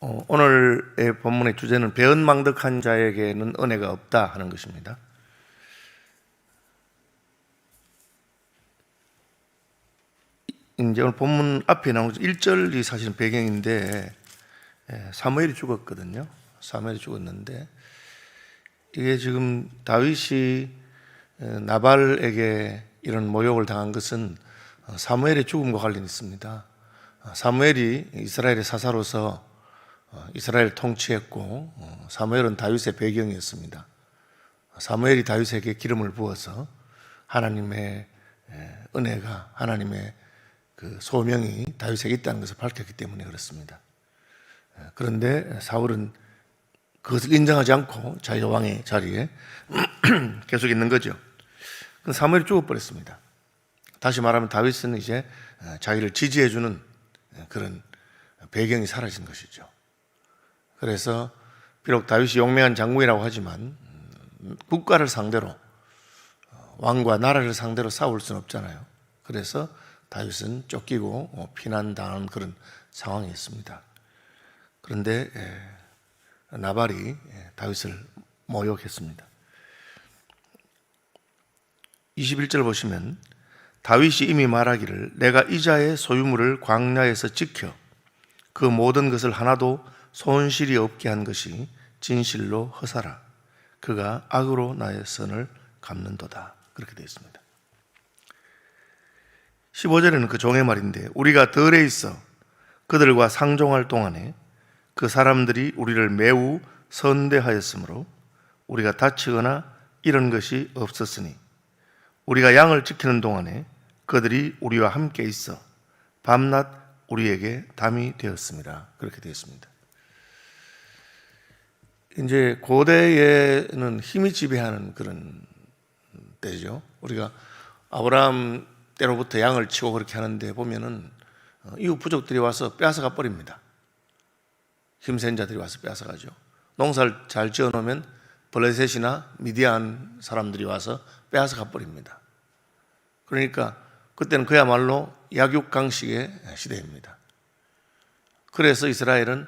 오늘의 본문의 주제는 배은망덕한 자에게는 은혜가 없다 하는 것입니다. 이제 오늘 본문 앞에 나오는 1절이 사실은 배경인데 사무엘이 죽었거든요. 사무엘이 죽었는데 이게 지금 다윗이 나발에게 이런 모욕을 당한 것은 사무엘의 죽음과 관련이 있습니다. 사무엘이 이스라엘의 사사로서 이스라엘을 통치했고 사무엘은 다윗의 배경이었습니다. 사무엘이 다윗에게 기름을 부어서 하나님의 은혜가, 하나님의 그 소명이 다윗에게 있다는 것을 밝혔기 때문에 그렇습니다. 그런데 사울은 그것을 인정하지 않고 자기 왕의 자리에 계속 있는 거죠. 사무엘이 죽어버렸습니다. 다시 말하면 다윗은 이제 자기를 지지해주는 그런 배경이 사라진 것이죠. 그래서 비록 다윗이 용맹한 장군이라고 하지만 국가를 상대로, 왕과 나라를 상대로 싸울 수는 없잖아요. 그래서 다윗은 쫓기고 피난당하는 그런 상황이었습니다. 그런데 나발이 다윗을 모욕했습니다. 21절 보시면 다윗이 이미 말하기를 내가 이자의 소유물을 광야에서 지켜 그 모든 것을 하나도 손실이 없게 한 것이 진실로 허사라. 그가 악으로 나의 선을 갚는도다. 그렇게 되어 있습니다. 15절에는 그 종의 말인데 우리가 들에 있어 그들과 상종할 동안에 그 사람들이 우리를 매우 선대하였으므로 우리가 다치거나 이런 것이 없었으니 우리가 양을 지키는 동안에 그들이 우리와 함께 있어 밤낮 우리에게 담이 되었습니다. 그렇게 되었습니다. 이제 고대에는 힘이 지배하는 그런 때죠. 우리가 아브라함 때로부터 양을 치고 그렇게 하는데 보면은 이웃 부족들이 와서 빼앗아가 버립니다. 힘센 자들이 와서 빼앗아가죠. 농사를 잘 지어 놓으면 블레셋이나 미디안 사람들이 와서 빼앗아가 버립니다. 그러니까 그때는 그야말로 약육강식의 시대입니다. 그래서 이스라엘은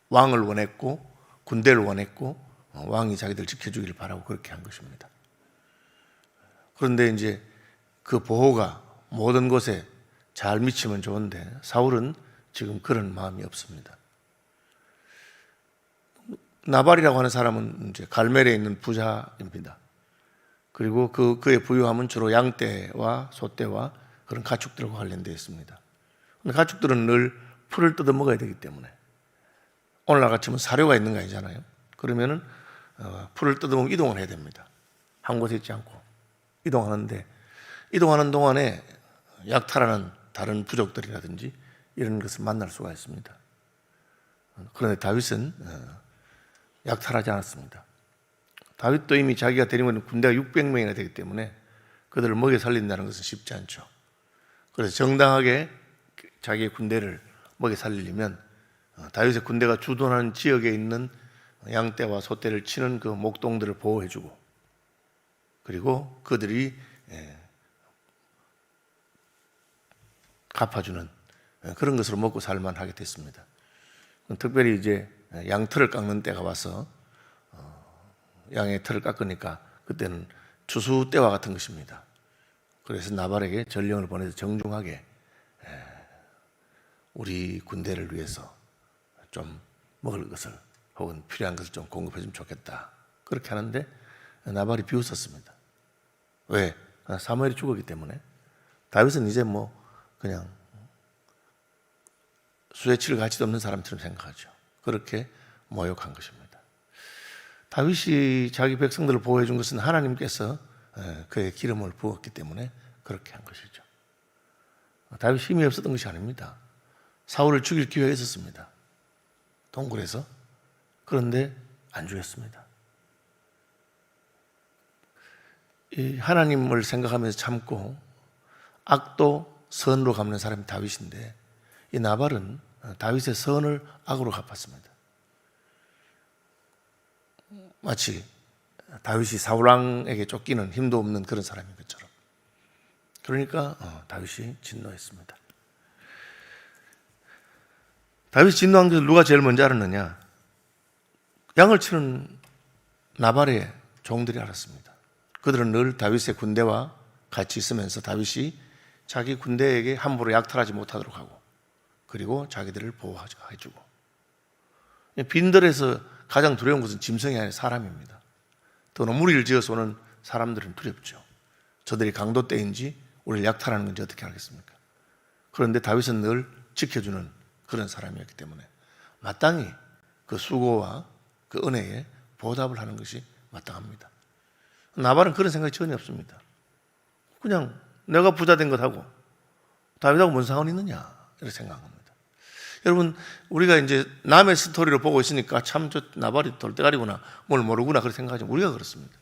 왕을 원했고 군대를 원했고 왕이 자기들 지켜주기를 바라고 그렇게 한 것입니다. 그런데 이제 그 보호가 모든 곳에 잘 미치면 좋은데 사울은 지금 그런 마음이 없습니다. 나발이라고 하는 사람은 이제 갈멜에 있는 부자입니다. 그리고 그의 부유함은 주로 양떼와 소떼와 그런 가축들과 관련되어 있습니다. 가축들은 늘 풀을 뜯어 먹어야 되기 때문에 오늘날 같으면 사료가 있는 거 아니잖아요. 그러면은 풀을 뜯어먹으면 이동을 해야 됩니다. 한 곳에 있지 않고 이동하는데 이동하는 동안에 약탈하는 다른 부족들이라든지 이런 것을 만날 수가 있습니다. 그런데 다윗은 약탈하지 않았습니다. 다윗도 이미 자기가 데리고 있는 군대가 600명이나 되기 때문에 그들을 먹여 살린다는 것은 쉽지 않죠. 그래서 정당하게 자기의 군대를 먹여 살리려면 다윗의 군대가 주둔하는 지역에 있는 양떼와 소떼를 치는 그 목동들을 보호해주고 그리고 그들이 갚아주는 그런 것으로 먹고 살만하게 됐습니다. 특별히 이제 양털을 깎는 때가 와서 양의 털을 깎으니까 그때는 추수 때와 같은 것입니다. 그래서 나발에게 전령을 보내서 정중하게 우리 군대를 위해서 좀 먹을 것을 혹은 필요한 것을 좀 공급해 주면 좋겠다. 그렇게 하는데 나발이 비웃었습니다. 왜? 사무엘이 죽었기 때문에. 다윗은 이제 뭐 그냥 수에 칠 가치도 없는 사람처럼 생각하죠. 그렇게 모욕한 것입니다. 다윗이 자기 백성들을 보호해 준 것은 하나님께서 그의 기름을 부었기 때문에 그렇게 한 것이죠. 다윗이 힘이 없었던 것이 아닙니다. 사울을 죽일 기회가 있었습니다. 동굴에서. 그런데 안 죽였습니다. 이 하나님을 생각하면서 참고 악도 선으로 갚는 사람이 다윗인데 이 나발은 다윗의 선을 악으로 갚았습니다. 마치 다윗이 사울왕에게 쫓기는 힘도 없는 그런 사람인 것처럼. 그러니까 다윗이 진노했습니다. 다윗이 진노한 것을 누가 제일 먼저 알았느냐? 양을 치는 나발의 종들이 알았습니다. 그들은 늘 다윗의 군대와 같이 있으면서 다윗이 자기 군대에게 함부로 약탈하지 못하도록 하고, 그리고 자기들을 보호해주고. 빈들에서 가장 두려운 것은 짐승이 아니라 사람입니다. 더는 무리를 지어서 오는 사람들은 두렵죠. 저들이 강도 때인지 우리를 약탈하는 건지 어떻게 알겠습니까? 그런데 다윗은 늘 지켜주는 그런 사람이었기 때문에 마땅히 그 수고와 그 은혜에 보답을 하는 것이 마땅합니다. 나발은 그런 생각이 전혀 없습니다. 그냥 내가 부자 된 것하고 다윗하고 뭔 상관이 있느냐 이렇게 생각합니다. 여러분, 우리가 이제 남의 스토리를 보고 있으니까 참 저 나발이 돌대가리구나, 뭘 모르구나 그렇게 생각하지만 우리가 그렇습니다.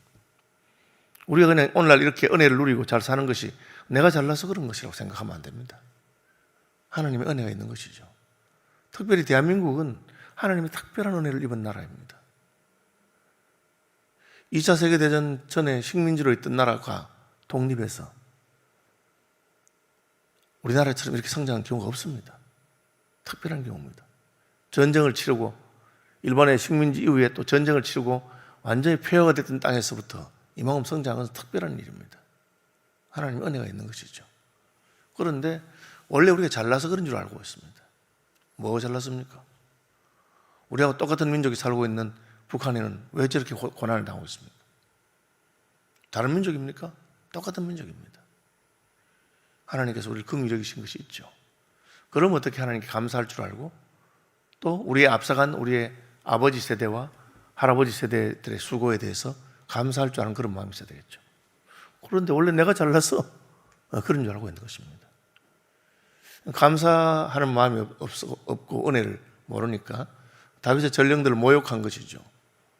우리가 그냥 오늘날 이렇게 은혜를 누리고 잘 사는 것이 내가 잘나서 그런 것이라고 생각하면 안 됩니다. 하나님의 은혜가 있는 것이죠. 특별히 대한민국은 하나님의 특별한 은혜를 입은 나라입니다. 2차 세계대전 전에 식민지로 있던 나라가 독립해서 우리나라처럼 이렇게 성장한 경우가 없습니다. 특별한 경우입니다. 전쟁을 치르고 일본의 식민지 이후에 또 전쟁을 치르고 완전히 폐허가 됐던 땅에서부터 이만큼 성장한 것은 특별한 일입니다. 하나님의 은혜가 있는 것이죠. 그런데 원래 우리가 잘나서 그런 줄 알고 있습니다. 뭐가 잘났습니까? 우리하고 똑같은 민족이 살고 있는 북한에는 왜 저렇게 고난을 당하고 있습니까? 다른 민족입니까? 똑같은 민족입니다. 하나님께서 우리를 긍휼히 여기신 것이 있죠. 그럼 어떻게 하나님께 감사할 줄 알고 또 우리의 앞서간 우리의 아버지 세대와 할아버지 세대들의 수고에 대해서 감사할 줄 아는 그런 마음이 있어야 되겠죠. 그런데 원래 내가 잘나서 그런 줄 알고 있는 것입니다. 감사하는 마음이 없고 은혜를 모르니까 다윗의 전령들을 모욕한 것이죠.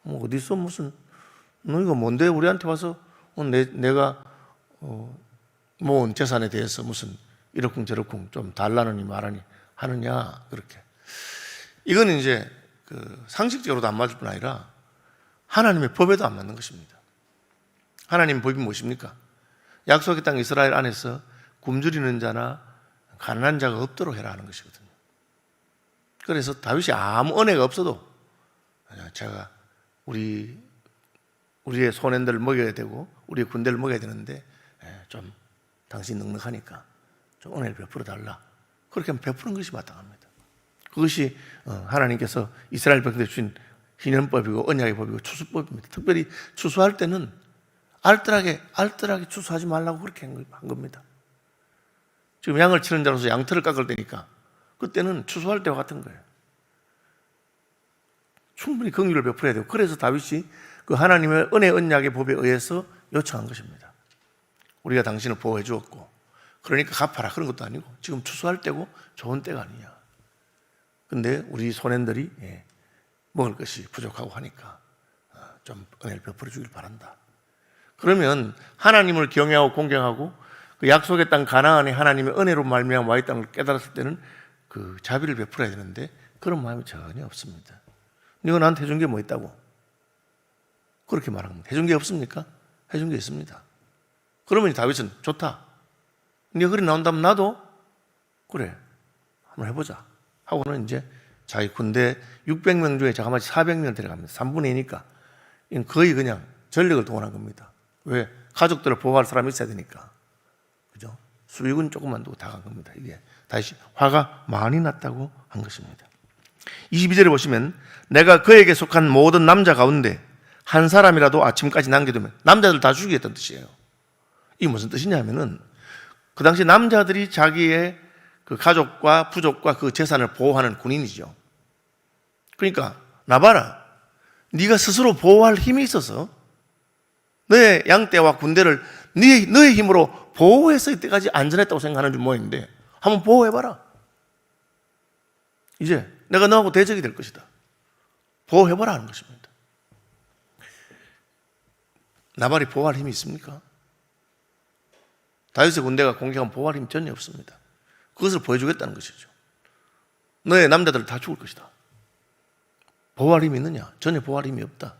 어디서 무슨 너희가 뭔데 우리한테 와서 내가 모은 재산에 대해서 무슨 이러쿵저러쿵 좀 달라느니 말하니 하느냐, 그렇게. 이거는 이제 상식적으로도 안 맞을 뿐 아니라 하나님의 법에도 안 맞는 것입니다. 하나님 법이 무엇입니까? 약속의 땅 이스라엘 안에서 굶주리는 자나 가난한 자가 없도록 해라 하는 것이거든요. 그래서 다윗이 아무 은혜가 없어도 제가 우리의 소년들을 먹여야 되고 우리의 군대를 먹여야 되는데 좀 당신 넉넉하니까 좀 은혜를 베풀어 달라, 그렇게 하면 베푸는 것이 마땅합니다. 그것이 하나님께서 이스라엘 백성들에 주신 희년법이고 언약의 법이고 추수법입니다. 특별히 추수할 때는 알뜰하게 추수하지 말라고 그렇게 한 겁니다. 지금 양을 치는 자로서 양털을 깎을 때니까 그때는 추수할 때와 같은 거예요. 충분히 긍휼을 베풀어야 되고, 그래서 다윗이 그 하나님의 은혜 언약의 법에 의해서 요청한 것입니다. 우리가 당신을 보호해 주었고 그러니까 갚아라, 그런 것도 아니고 지금 추수할 때고 좋은 때가 아니냐. 근데 우리 소년들이 먹을 것이 부족하고 하니까 좀 은혜를 베풀어 주길 바란다. 그러면 하나님을 경외하고 공경하고 그 약속의 땅 가나안에 하나님의 은혜로 말미암아 와 있다는 걸 깨달았을 때는 그 자비를 베풀어야 되는데 그런 마음이 전혀 없습니다. 네가 나한테 해준 게 뭐 있다고? 그렇게 말합니다. 해준 게 없습니까? 해준 게 있습니다. 그러면 다윗은 좋다, 네가 그리 나온다면 나도 그래 한번 해보자 하고는 이제 자기 군대 600명 중에 자그마치 400명 데려갑니다. 3분의 2니까 거의 그냥 전력을 동원한 겁니다. 왜? 가족들을 보호할 사람이 있어야 되니까. 그죠? 수익은 조금만 두고 다 간 겁니다. 이게 다시 화가 많이 났다고 한 것입니다. 22절에 보시면 내가 그에게 속한 모든 남자 가운데 한 사람이라도 아침까지 남겨두면, 남자들 다 죽이겠다는 뜻이에요. 이게 무슨 뜻이냐면은 그 당시 남자들이 자기의 그 가족과 부족과 그 재산을 보호하는 군인이죠. 그러니까 나봐라, 네가 스스로 보호할 힘이 있어서 너의 양떼와 군대를 너의 힘으로 보호해서 이때까지 안전했다고 생각하는 줄 모르겠는데 한번 보호해봐라. 이제 내가 너하고 대적이 될 것이다. 보호해봐라 하는 것입니다. 나발이 보호할 힘이 있습니까? 다윗의 군대가 공격하면 보호할 힘이 전혀 없습니다. 그것을 보여주겠다는 것이죠. 너의 남자들 다 죽을 것이다. 보호할 힘이 있느냐? 전혀 보호할 힘이 없다.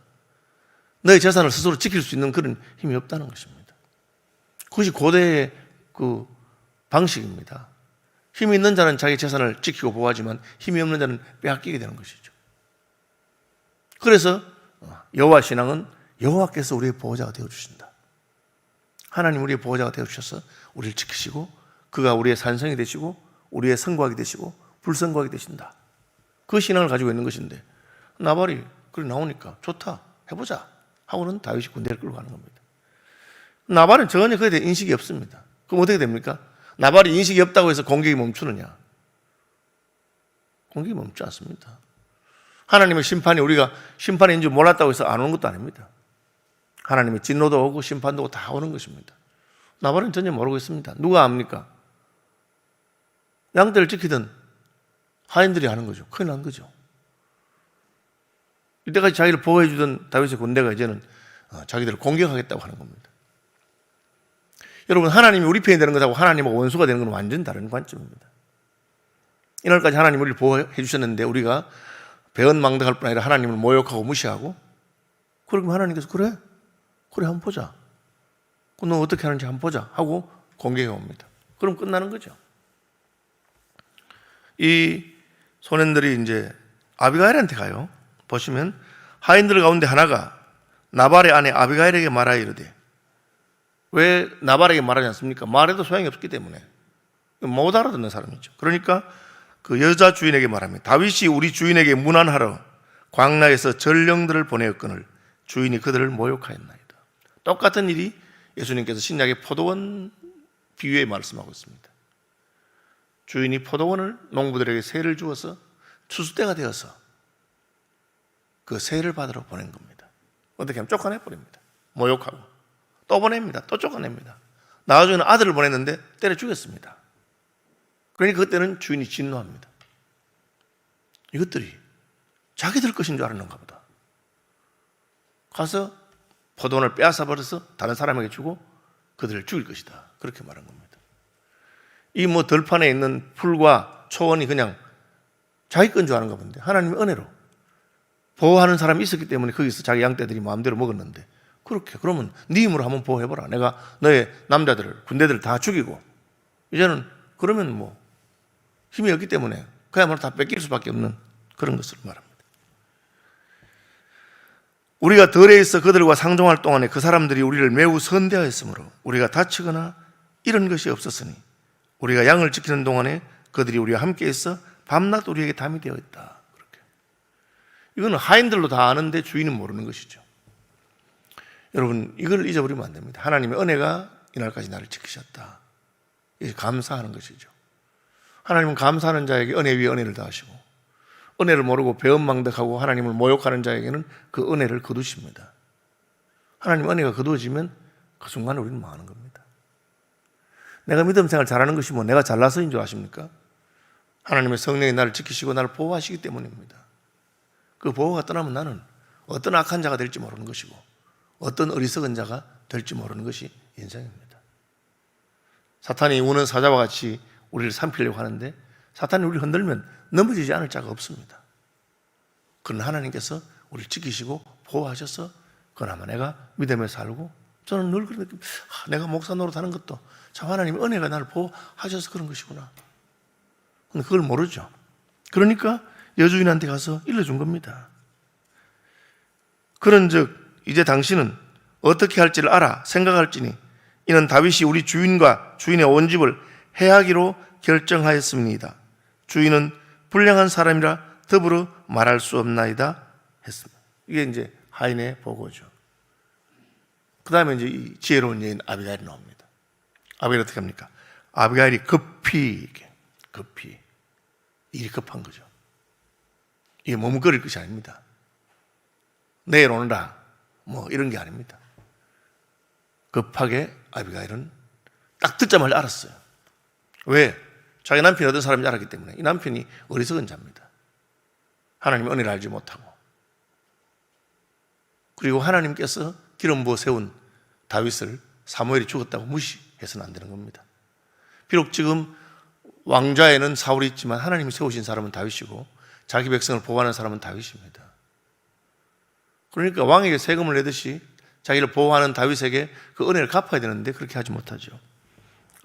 너의 재산을 스스로 지킬 수 있는 그런 힘이 없다는 것입니다. 그것이 고대의 그 방식입니다. 힘이 있는 자는 자기 재산을 지키고 보호하지만 힘이 없는 자는 빼앗기게 되는 것이죠. 그래서 여호와 신앙은 여호와께서 우리의 보호자가 되어주신다. 하나님 우리의 보호자가 되어주셔서 우리를 지키시고 그가 우리의 산성이 되시고 우리의 성곽이 되시고 불성곽이 되신다. 그 신앙을 가지고 있는 것인데 나발이 그래 나오니까 좋다 해보자 하고는 다윗이 군대를 끌고 가는 겁니다. 나발은 전혀 그에 대해 인식이 없습니다. 그럼 어떻게 됩니까? 나발이 인식이 없다고 해서 공격이 멈추느냐? 공격이 멈추지 않습니다. 하나님의 심판이 우리가 심판인 줄 몰랐다고 해서 안 오는 것도 아닙니다. 하나님의 진노도 오고 심판도 오고 다 오는 것입니다. 나발은 전혀 모르고 있습니다. 누가 압니까? 양떼를 지키던 하인들이 하는 거죠. 큰일 난 거죠. 이때까지 자기를 보호해 주던 다윗의 군대가 이제는 자기들을 공격하겠다고 하는 겁니다. 여러분, 하나님이 우리 편이 되는 것하고 하나님과 원수가 되는 건 완전 다른 관점입니다. 이날까지 하나님이 우리를 보호해 주셨는데 우리가 배은망덕할 뿐 아니라 하나님을 모욕하고 무시하고, 그러면 하나님께서 그래 한번 보자, 너 어떻게 하는지 한번 보자 하고 공격해 옵니다. 그럼 끝나는 거죠. 이 소년들이 이제 아비가일한테 가요. 보시면 하인들 가운데 하나가 나발의 아내 아비가일에게 말하여 이르되, 왜 나발에게 말하지 않습니까? 말해도 소용이 없기 때문에 못 알아듣는 사람이죠. 그러니까 그 여자 주인에게 말합니다. 다윗이 우리 주인에게 문안하러 광야에서 전령들을 보내었거늘 주인이 그들을 모욕하였나이다. 똑같은 일이 예수님께서 신약의 포도원 비유에 말씀하고 있습니다. 주인이 포도원을 농부들에게 세를 주어서 추수 때가 되어서 그 세를 받으러 보낸 겁니다. 어떻게 하면 쫓아내버립니다. 모욕하고 또 보냅니다. 또 쫓아냅니다. 나중에는 아들을 보냈는데 때려 죽였습니다. 그러니까 그때는 주인이 진노합니다. 이것들이 자기들 것인 줄 알았는가 보다. 가서 포도원을 빼앗아 버려서 다른 사람에게 주고 그들을 죽일 것이다. 그렇게 말한 겁니다. 이 들판에 있는 풀과 초원이 그냥 자기 건 줄 아는가 본데 하나님의 은혜로 보호하는 사람이 있었기 때문에 거기서 자기 양떼들이 마음대로 먹었는데, 그렇게 그러면 네 힘으로 한번 보호해보라. 내가 너의 남자들을 군대들을 다 죽이고 이제는 그러면 힘이 없기 때문에 그야말로 다 뺏길 수밖에 없는 그런 것을 말합니다. 우리가 들에 있어 그들과 상종할 동안에 그 사람들이 우리를 매우 선대하였으므로 우리가 다치거나 이런 것이 없었으니 우리가 양을 지키는 동안에 그들이 우리와 함께 있어 밤낮 우리에게 담이 되어 있다. 그렇게. 이거는 하인들로 다 아는데 주인은 모르는 것이죠. 여러분, 이걸 잊어버리면 안 됩니다. 하나님의 은혜가 이날까지 나를 지키셨다. 이게 감사하는 것이죠. 하나님은 감사하는 자에게 은혜 위에 은혜를 더하시고, 은혜를 모르고 배은망덕하고 하나님을 모욕하는 자에게는 그 은혜를 거두십니다. 하나님 은혜가 거두어지면 그 순간에 우리는 망하는 겁니다. 내가 믿음 생활 잘하는 것이 내가 잘나서인 줄 아십니까? 하나님의 성령이 나를 지키시고 나를 보호하시기 때문입니다. 그 보호가 떠나면 나는 어떤 악한 자가 될지 모르는 것이고 어떤 어리석은 자가 될지 모르는 것이 인생입니다. 사탄이 우는 사자와 같이 우리를 삼키려고 하는데 사탄이 우리를 흔들면 넘어지지 않을 자가 없습니다. 그러나 하나님께서 우리를 지키시고 보호하셔서 그나마 내가 믿음에 살고, 저는 늘 그런 느낌, 내가 목사 노릇하는 것도 참 하나님의 은혜가 나를 보호하셔서 그런 것이구나. 근데 그걸 모르죠. 그러니까 여주인한테 가서 일러준 겁니다. 그런즉 이제 당신은 어떻게 할지를 알아 생각할지니 이는 다윗이 우리 주인과 주인의 온 집을 해하기로 결정하였습니다. 주인은 불량한 사람이라 더불어 말할 수 없나이다 했습니다. 이게 이제 하인의 보고죠. 그 다음에 이제 이 지혜로운 여인 아비가일이 나옵니다. 아비가일 어떻게 합니까? 아비가일이 급히 일이 급한 거죠. 이게 머뭇거릴 것이 아닙니다. 내일 오너라 이런 게 아닙니다. 급하게 아비가일은 딱 듣자마자 알았어요. 왜? 자기 남편이 어떤 사람인지 알았기 때문에. 이 남편이 어리석은 자입니다. 하나님의 은혜를 알지 못하고, 그리고 하나님께서 기름 부어 세운 다윗을 사무엘이 죽었다고 무시해서는 안 되는 겁니다. 비록 지금 왕좌에는 사울이 있지만 하나님이 세우신 사람은 다윗이고 자기 백성을 보호하는 사람은 다윗입니다. 그러니까 왕에게 세금을 내듯이 자기를 보호하는 다윗에게 그 은혜를 갚아야 되는데 그렇게 하지 못하죠.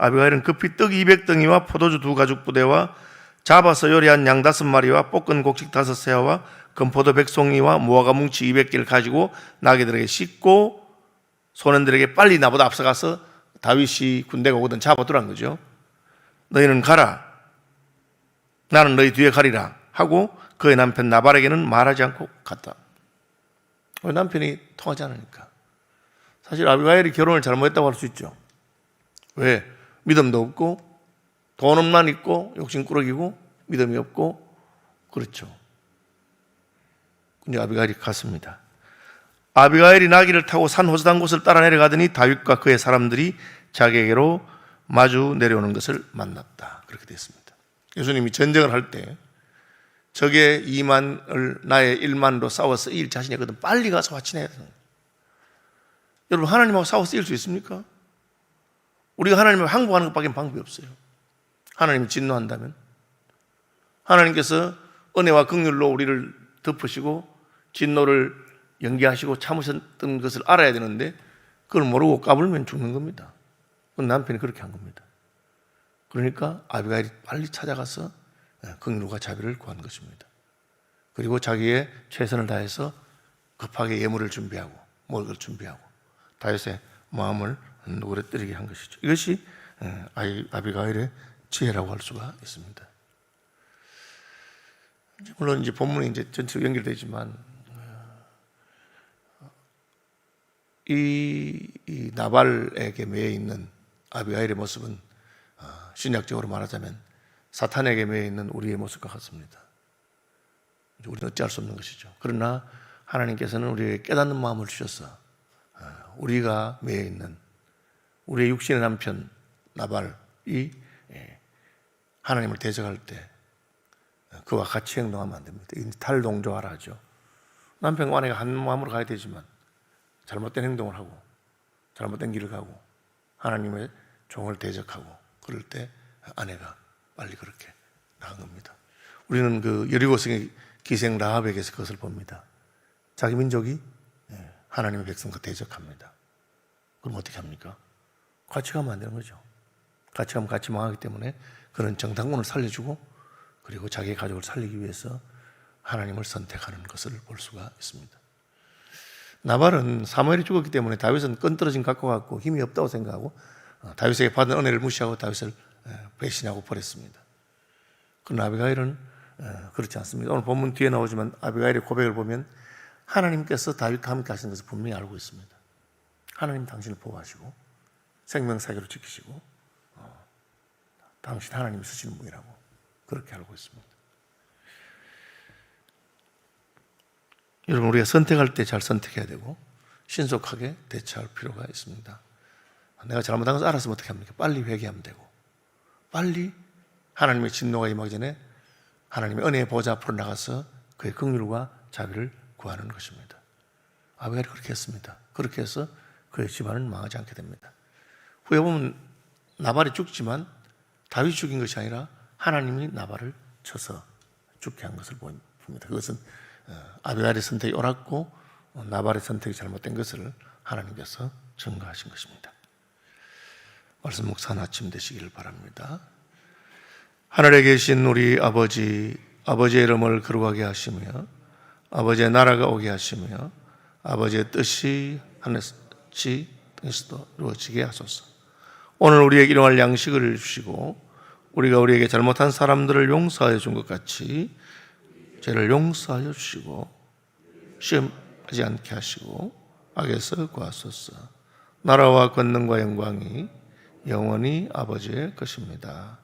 아비가일은 급히 떡 200덩이와 포도주 2가죽부대와 잡아서 요리한 양 5마리와 볶은 곡식 5세아와 건포도 100송이와 무화과 뭉치 200개를 가지고 나귀들에게 싣고 소년들에게 빨리 나보다 앞서가서 다윗이 군대가 오거든 잡아두란 거죠. 너희는 가라, 나는 너희 뒤에 가리라 하고 그의 남편 나발에게는 말하지 않고 갔다. 왜? 남편이 통하지 않으니까. 사실 아비가일이 결혼을 잘못했다고 할 수 있죠. 왜? 믿음도 없고 돈만 있고 욕심꾸러기고 믿음이 없고. 그렇죠. 근데 아비가일이 갔습니다. 아비가일이 나귀를 타고 산 호수단 곳을 따라 내려가더니 다윗과 그의 사람들이 자기에게로 마주 내려오는 것을 만났다. 그렇게 됐습니다. 예수님이 전쟁을 할 때 적의 2만을 나의 1만으로 싸워서 이길 자신이 있거든. 빨리 가서 화친해야 되는 거예요. 여러분, 하나님하고 싸워서 이길 수 있습니까? 우리가 하나님을 항복하는 것밖에 방법이 없어요. 하나님이 진노한다면, 하나님께서 은혜와 긍휼로 우리를 덮으시고 진노를 연기하시고 참으셨던 것을 알아야 되는데 그걸 모르고 까불면 죽는 겁니다. 남편이 그렇게 한 겁니다. 그러니까 아비가일이 빨리 찾아가서 긍휼과 자비를 구한 것입니다. 그리고 자기의 최선을 다해서 급하게 예물을 준비하고 먹을 걸 준비하고 다윗의 마음을 누그러뜨리게 한 것이죠. 이것이 아비가일의 지혜라고 할 수가 있습니다. 물론 이제 본문에 이제 전체로 연결되지만 이 나발에게 매여 있는 아비가일의 모습은 신약적으로 말하자면 사탄에게 매여 있는 우리의 모습과 같습니다. 우리는 어찌할 수 없는 것이죠. 그러나 하나님께서는 우리에게 깨닫는 마음을 주셔서 우리가 매여 있는 우리의 육신의 남편 나발이 하나님을 대적할 때 그와 같이 행동하면 안 됩니다. 탈동조하라 하죠. 남편과 아내가 한 마음으로 가야 되지만 잘못된 행동을 하고 잘못된 길을 가고 하나님의 종을 대적하고 그럴 때 아내가 빨리 그렇게 나간 겁니다. 우리는 그 여리고성의 기생 라합에게서 그것을 봅니다. 자기 민족이 하나님의 백성과 대적합니다. 그럼 어떻게 합니까? 같이 가면 안 되는 거죠. 같이 가면 같이 망하기 때문에 그런 정탐꾼을 살려주고 그리고 자기의 가족을 살리기 위해서 하나님을 선택하는 것을 볼 수가 있습니다. 나발은 사무엘이 죽었기 때문에 다윗은 끈떨어진 것 같고 힘이 없다고 생각하고 다윗에게 받은 은혜를 무시하고 다윗을 배신하고 버렸습니다. 그러나 아비가일은 그렇지 않습니다. 오늘 본문 뒤에 나오지만 아비가일의 고백을 보면 하나님께서 다윗과 함께 하시는 것을 분명히 알고 있습니다. 하나님 당신을 보호하시고 생명사기로 지키시고 당신 하나님이 쓰시는 분이라고 그렇게 알고 있습니다. 여러분, 우리가 선택할 때 잘 선택해야 되고 신속하게 대처할 필요가 있습니다. 내가 잘못한 것을 알았으면 어떻게 합니까? 빨리 회개하면 되고 빨리 하나님의 진노가 임하기 전에 하나님의 은혜의 보좌 앞으로 나가서 그의 긍휼과 자비를 구하는 것입니다. 아비가일이 그렇게 했습니다. 그렇게 해서 그의 집안은 망하지 않게 됩니다. 후에 보면 나발이 죽지만 다윗이 죽인 것이 아니라 하나님이 나발을 쳐서 죽게 한 것을 봅니다. 그것은 아비가일의 선택이 옳았고 나발의 선택이 잘못된 것을 하나님께서 증거하신 것입니다. 말씀 묵상한 아침 되시기를 바랍니다. 하늘에 계신 우리 아버지, 아버지의 이름을 거룩하게 하시며 아버지의 나라가 오게 하시며 아버지의 뜻이 하늘같이 땅에서도 이루어지게 하소서. 오늘 우리에게 일용할 양식을 주시고 우리가 우리에게 잘못한 사람들을 용서하여 준 것 같이 죄를 용서하여 주시고 시험하지 않게 하시고 악에서 구하소서. 나라와 권능과 영광이 영원히 아버지의 것입니다.